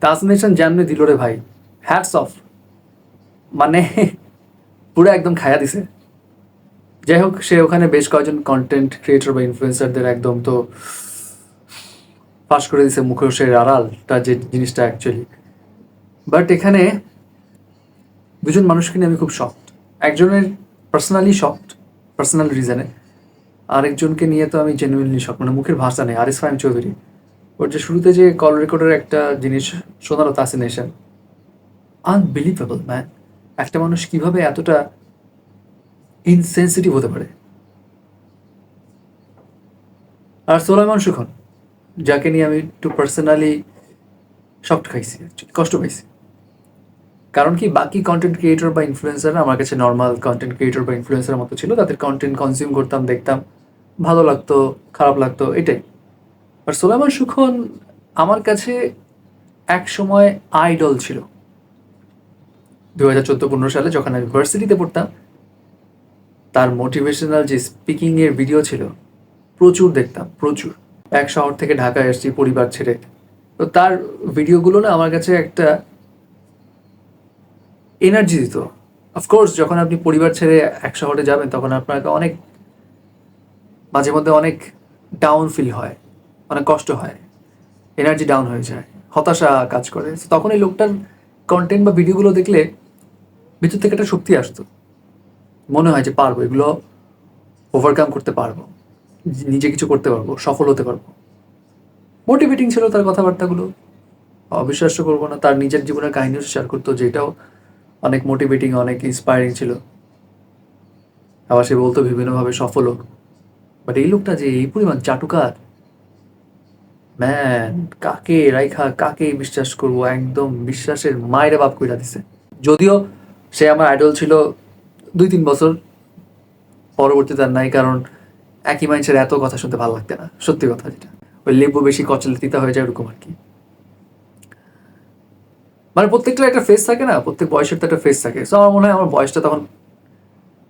Translation যেমনি দিল রে ভাই, হ্যাটস অফ, মানে পুরো একদম খায়া দিছে। যাই হোক, সে ওখানে বেশ কয়েকজন কন্টেন্ট ক্রিয়েটর বা ইনফ্লুয়েন্সারদের একদম তো ফাঁস করে দিছে মুখোশের আড়ালটা যে জিনিসটা অ্যাকচুয়ালি। বাট এখানে দুজন মানুষকে নিয়ে আমি খুব শকড। একজনের পার্সোনালি শকড, পার্সোনাল রিজনে। আরেকজনকে নিয়ে তো আমি জেনুইনলি শক, মানে মুখের ভাষা নেই। আরিস ফাহিম চৌধুরী, ওর যে শুরুতে যে কল রেকর্ডের একটা জিনিস শোনালো, তাসিনেশন, আনবিলিভেবল ম্যান। একটা মানুষ কিভাবে এতটা ইনসেন্সিটিভ হতে পারে। আর সোলাইমান সুখন, যাকে নিয়ে আমি একটু পার্সোনালি শকড খাইছি, কষ্ট পাইছি। কারণ কি, বাকি কন্টেন্ট ক্রিয়েটর বা ইনফ্লুয়েন্সাররা আমার কাছে নর্মাল কন্টেন্ট ক্রিয়েটর বা ইনফ্লুয়েন্সারের মতো ছিল। তাদের কন্টেন্ট কনজিউম করতাম, দেখতাম, ভালো লাগতো, খারাপ লাগতো, এটাই। আর সোলাইমান সুখন আমার কাছে এক সময় আইডল ছিল। 2014-15 সালে যখন আমি ভার্সিটিতে পড়তাম, তার মোটিভেশনাল যে স্পিকিংয়ের ভিডিও ছিল, প্রচুর দেখতাম, প্রচুর। এক শহর থেকে ঢাকায় এসেছি পরিবার ছেড়ে, তো তার ভিডিওগুলো না আমার কাছে একটা এনার্জি দিত। অফকোর্স যখন আপনি পরিবার ছেড়ে এক শহরে যাবেন, তখন আপনাকে অনেক, মাঝে মধ্যে অনেক ডাউন ফিল হয়, অনেক কষ্ট হয়, এনার্জি ডাউন হয়ে যায়, হতাশা কাজ করে। তখন এই লোকটার কন্টেন্ট বা ভিডিওগুলো দেখলে ভিতর থেকে একটা শক্তি আসতো। মনে হয় যে পারবো, এগুলো ওভারকাম করতে পারবো, নিজে কিছু করতে পারবো, সফল হতে পারবো। মোটিভেটিং ছিল তার কথাবার্তাগুলো, অবিশ্বাস্য করবো না। তার নিজের জীবনের কাহিনীও শেয়ার করতো, যেটাও অনেক মোটিভেটিং, অনেক ইন্সপায়ারিং ছিল। আবার সে বলতো বিভিন্নভাবে সফল হোক। বাট এই লোকটা যে এই পরিমাণ চাটুকার, ম্যান, কাকে রাইখা কাকে বিশ্বাস করবো, একদম বিশ্বাসের মায়েরা বাপ কইরা দিছে। যদিও সে আমার আইডল ছিল 2-3 বছর, পরবর্তীতে আর নাই। কারণ একই মানুষের এত কথা শুনতে ভালো লাগতে না, সত্যি কথা যেটা। ওই লেবু বেশি কচলে তিতা হয়ে যায়, ওরকম আর কি। মানে প্রত্যেকটার একটা ফেস থাকে না, প্রত্যেক বয়সের তো একটা ফেস থাকে। সো আমার মনে হয় আমার বয়সটা তখন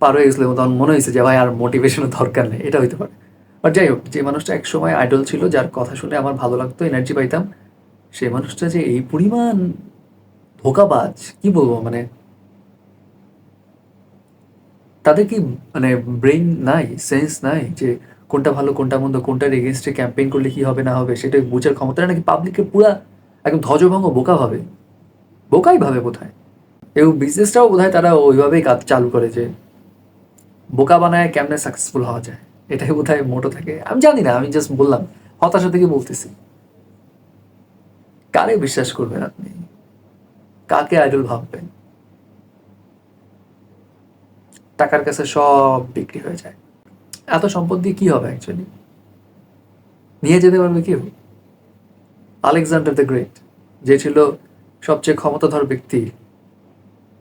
পার হয়ে গেছিলো, তখন মনে হয়েছে যে ভাই আর মোটিভেশনের দরকার নেই, এটা হইতে পারে। বাট যাই হোক, যে মানুষটা এক সময় আইডল ছিল, যার কথা শুনে আমার ভালো লাগতো, এনার্জি পাইতাম, সেই মানুষটা যে এই পরিমাণ ধোঁকাবাজ, কি বলবো, মানে তাদের কি মানে ব্রেইন নাই, সেন্স নাই যে কোনটা ভালো কোনটা মন্দ, কোনটার এগেনস্টে ক্যাম্পেইন করলে কি হবে না হবে সেটা বোঝার ক্ষমতা নাকি পাবলিককে পুরা একদম ধ্বজভঙ্গ বোকা ভাবে, বোকাই ভাবে বোধহয়। এবং বিজনেসটাও বোধহয় তারা ওইভাবেই কাজ চালু করে যে বোকা বানায় কেমনে সাকসেসফুল হওয়া যায়, এটাই বোধহয় মোটো থাকে। আমি জানি না, আমি জাস্ট বললাম, হতাশা থেকে বলতেছি। কারে বিশ্বাস করবেন আপনি, কাকে আইডল ভাববেন? টাকার কাছে সব বিক্রি হয়ে যায়। এত সম্পদ দিয়ে কি হবে অ্যাকচুয়ালি? নিয়ে যেতে পারবে কেউ? আলেকজান্ডার দ্য গ্রেট, যে ছিল সবচেয়ে ক্ষমতাধর ব্যক্তি,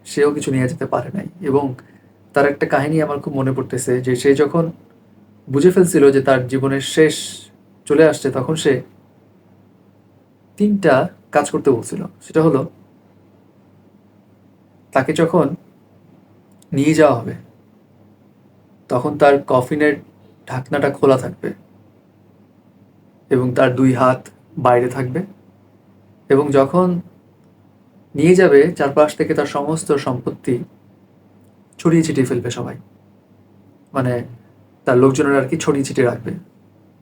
সেও কিছু নিয়ে যেতে পারে নাই। এবং তার একটা কাহিনী আমার খুব মনে পড়তেছে, যে সে যখন বুঝে ফেলছিল যে তার জীবনের শেষ চলে আসছে, তখন সে 3টা কাজ করতে বলছিল। সেটা হলো, তাকে যখন নিয়ে যাওয়া হবে, তখন তার কফিনের ঢাকনাটা খোলা থাকবে এবং তার 2 হাত বাইরে থাকবে। এবং যখন নিয়ে যাবে, চারপাশ থেকে তার সমস্ত সম্পত্তি ছড়িয়ে ছিটিয়ে ফেলবে সবাই, মানে তার লোকজনের আর কি, ছড়িয়ে ছিটিয়ে রাখবে,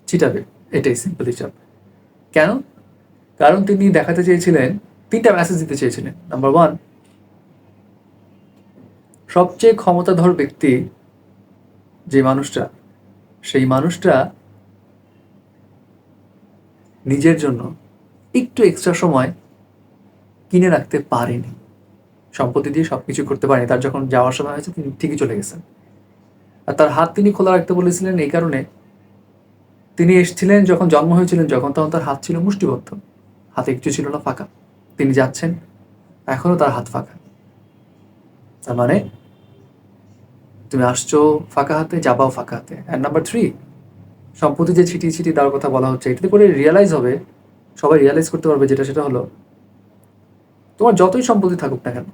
ছিটাবে, এটাই সিম্পল হিসাব। কেন? কারণ তিনি দেখাতে চেয়েছিলেন, 3টা মেসেজ দিতে চেয়েছিলেন। নাম্বার 1, সবচেয়ে ক্ষমতাধর ব্যক্তি যে মানুষটা, সেই মানুষটা নিজের জন্য একটু এক্সট্রা সময় কিনে রাখতে পারেনি, সম্পত্তি দিয়ে সবকিছু করতে পারেনি। তার যখন যাওয়ার সময় হয়েছে, তিনি ঠিকই চলে গেছেন। আর তার হাত তিনি খোলা রাখতে বলেছিলেন এই কারণে, তিনি এসেছিলেন যখন জন্ম হয়েছিলেন, যখন তখন তার হাত ছিল মুষ্টিবদ্ধ, হাতে কিছু ছিল না, ফাঁকা। তিনি যাচ্ছেন, এখনো তার হাত ফাঁকা। তার মানে তুমি আসছো ফাঁকা হাতে, যাবাও ফাঁকা হাতে। অ্যান্ড নাম্বার 3, সম্পত্তি যে ছিটিয়ে ছিটিয়ে দেওয়ার কথা বলা হচ্ছে, এটাতে করে রিয়েলাইজ হবে, সবাই রিয়েলাইজ করতে পারবে যেটা, সেটা হলো, তোমার যতই সম্পত্তি থাকুক না কেন,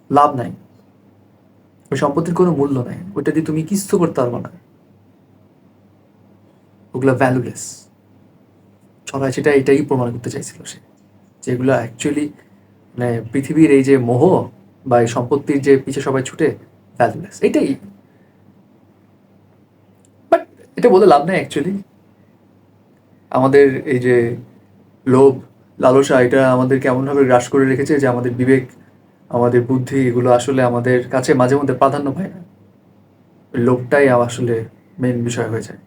লাভ নাই। ওই সম্পত্তির কোনো মূল্য নাই, ওইটা দিয়ে তুমি কিছু করতে পারবো না, ওগুলো ভ্যালুলেস। ছড়ায় সেটা এটাই প্রমাণ করতে চাইছিল সে। যেগুলো অ্যাকচুয়ালি মানে পৃথিবীর এই যে মোহ বা এই সম্পত্তির যে পিছে সবাই ছুটে, ভ্যালুলেস এটাই। বাট এটা বলে লাভ নেই অ্যাকচুয়ালি। আমাদের এই যে লোভ, লালসা, এটা আমাদের কেমনভাবে গ্রাস করে রেখেছে যে আমাদের বিবেক, আমাদের বুদ্ধি, এগুলো আসলে আমাদের কাছে মাঝে মধ্যে প্রাধান্য পায় না। লোভটাই আসলে মেন বিষয় হয়ে যায়।